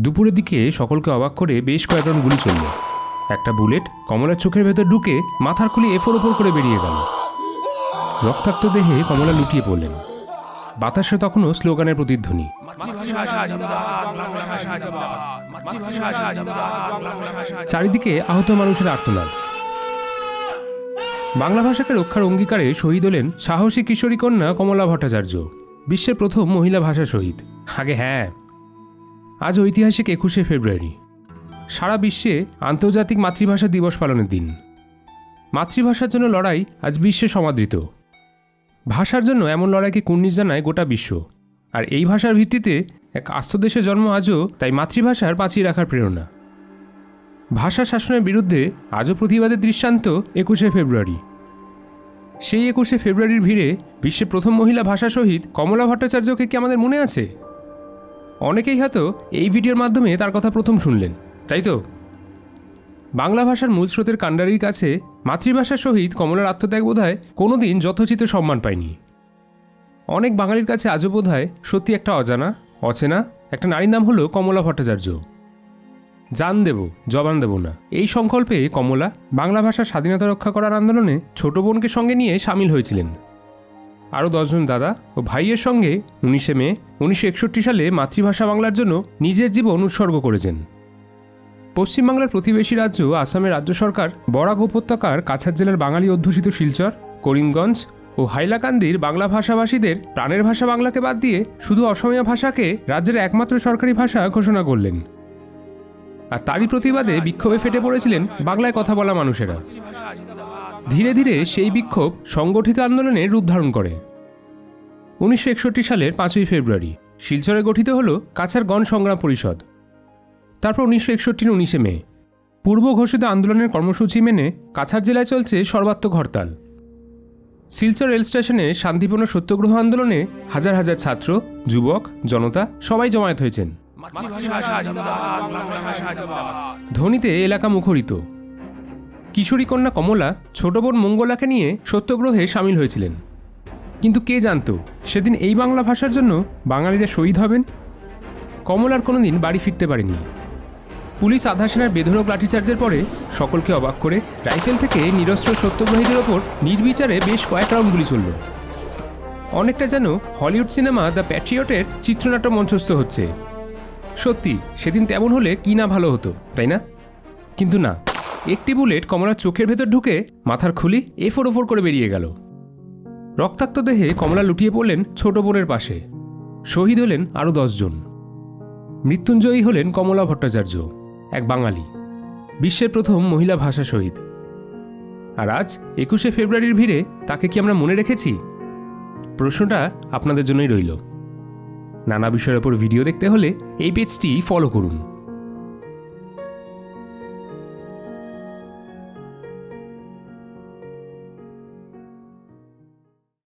দুপুরের দিকে সকলকে অবাক করে বেশ কয়েক রাউন্ড গুলি চলল। একটা বুলেট কমলার চোখের ভেতর ঢুকে মাথার খুলি এফোর ওপর করে বেরিয়ে গেল। রক্তাক্ত দেহে কমলা লুটিয়ে পড়লেন। বাতাসে তখনও স্লোগানের প্রতিধ্বনি। চারিদিকে আহত মানুষের আর্তনাদ। বাংলা ভাষাকে রক্ষার অঙ্গীকারে শহীদ হলেন সাহসী কিশোরী কন্যা কমলা ভট্টাচার্য, বিশ্বের প্রথম মহিলা ভাষা শহীদ। আগে হ্যাঁ, আজ ঐতিহাসিক 21শে ফেব্রুয়ারি, সারা বিশ্বে আন্তর্জাতিক মাতৃভাষা দিবস পালনের দিন। মাতৃভাষার জন্য লড়াই আজ বিশ্বে সমাদৃত। ভাষার জন্য এমন লড়াইকে কুর্নিশ জানায় গোটা বিশ্ব। আর এই ভাষার ভিত্তিতে এক আস্ত দেশে জন্ম আজও তাই মাতৃভাষার বাঁচিয়ে রাখার প্রেরণা। ভাষা শাসনের বিরুদ্ধে আজও প্রতিবাদের দৃষ্টান্ত 21শে ফেব্রুয়ারি। সেই 21শে ফেব্রুয়ারির ভিড়ে বিশ্বের প্রথম মহিলা ভাষা শহীদ কমলা ভট্টাচার্যকে কি আমাদের মনে আছে? অনেকেই হয়তো এই ভিডিওর মাধ্যমে তার কথা প্রথম শুনলেন, তাই তো? বাংলা ভাষার মূল স্রোতের কাণ্ডারির কাছে মাতৃভাষা শহীদ কমলার আত্মত্যাগ বোধহয় কোনোদিন যথোচিত সম্মান পায়নি। অনেক বাঙালির কাছে আজও বোধহয় সত্যি একটা অচেনা একটা নারীর নাম হলো কমলা ভট্টাচার্য। জান দেব, জবান দেব না, এই সংকল্পে কমলা বাংলা ভাষার স্বাধীনতা রক্ষা করার আন্দোলনে ছোট বোনকে সঙ্গে নিয়ে সামিল হয়েছিলেন। আরও 10 জন দাদা ও ভাইয়ের সঙ্গে 19শে মে 1961 সালে মাতৃভাষা বাংলার জন্য নিজের জীবন উৎসর্গ করেছেন। পশ্চিমবাংলার প্রতিবেশী রাজ্য আসামের রাজ্য সরকার বরাক উপত্যকার কাছাড় জেলার বাঙালি অধ্যুষিত শিলচর, করিমগঞ্জ ও হাইলাকান্দির বাংলা ভাষাভাষীদের প্রাণের ভাষা বাংলাকে বাদ দিয়ে শুধু অসমীয়া ভাষাকে রাজ্যের একমাত্র সরকারি ভাষা ঘোষণা করলেন। আর তারই প্রতিবাদে বিক্ষোভে ফেটে পড়েছিলেন বাংলায় কথা বলা মানুষেরা। ধীরে ধীরে সেই বিক্ষোভ সংগঠিত আন্দোলনের রূপ ধারণ করে। 1961 সালের 5ই ফেব্রুয়ারি শিলচরে গঠিত হল কাছাড় গণ সংগ্রাম পরিষদ। তারপর 1961 19শে মে পূর্ব ঘোষিত আন্দোলনের কর্মসূচি মেনে কাছাড় জেলায় চলছে সর্বাত্মক হরতাল। শিলচর রেল স্টেশনে শান্তিপূর্ণ সত্যাগ্রহ আন্দোলনে হাজার হাজার ছাত্র, যুবক, জনতা সবাই জমায়েত হয়েছেন। ধ্বনিতে এলাকা মুখরিত। কিশোরী কন্যা কমলা ছোট বোন মঙ্গলাকে নিয়ে সত্যাগ্রহে সামিল হয়েছিলেন। কিন্তু কে জানত সেদিন এই বাংলা ভাষার জন্য বাঙালিরা শহীদ হবেন? কমলার কোনোদিন বাড়ি ফিরতে পারেনি। পুলিশ আধা সেনার বেধড়ক লাঠিচার্জের পরে সকলকে অবাক করে রাইফেল থেকে নিরস্ত্র সত্যগ্রহীদের ওপর নির্বিচারে বেশ কয়েক রাউন্ড গুলি চলল। অনেকটা যেন হলিউড সিনেমা দ্য প্যাট্রিয়টের চিত্রনাট্য মঞ্চস্থ হচ্ছে। সত্যি সেদিন তেমন হলে কি না ভালো হতো, তাই না? কিন্তু না, একটি বুলেট কমলার চোখের ভেতর ঢুকে মাথার খুলি এফোর ওপর করে বেরিয়ে গেল। রক্তাক্ত দেহে কমলা লুটিয়ে পড়লেন ছোট বোনের পাশে। শহীদ হলেন আরও 10 জন। মৃত্যুঞ্জয়ী হলেন কমলা ভট্টাচার্য, এক বাঙালি, বিশ্বের প্রথম মহিলা ভাষা শহীদ। আর আজ 21শে ফেব্রুয়ারির ভিড়ে তাকে কি আমরা মনে রেখেছি? প্রশ্নটা আপনাদের জন্যই রইল। নানা বিষয়ের ওপর ভিডিও দেখতে হলে এই পেজটি ফলো করুন।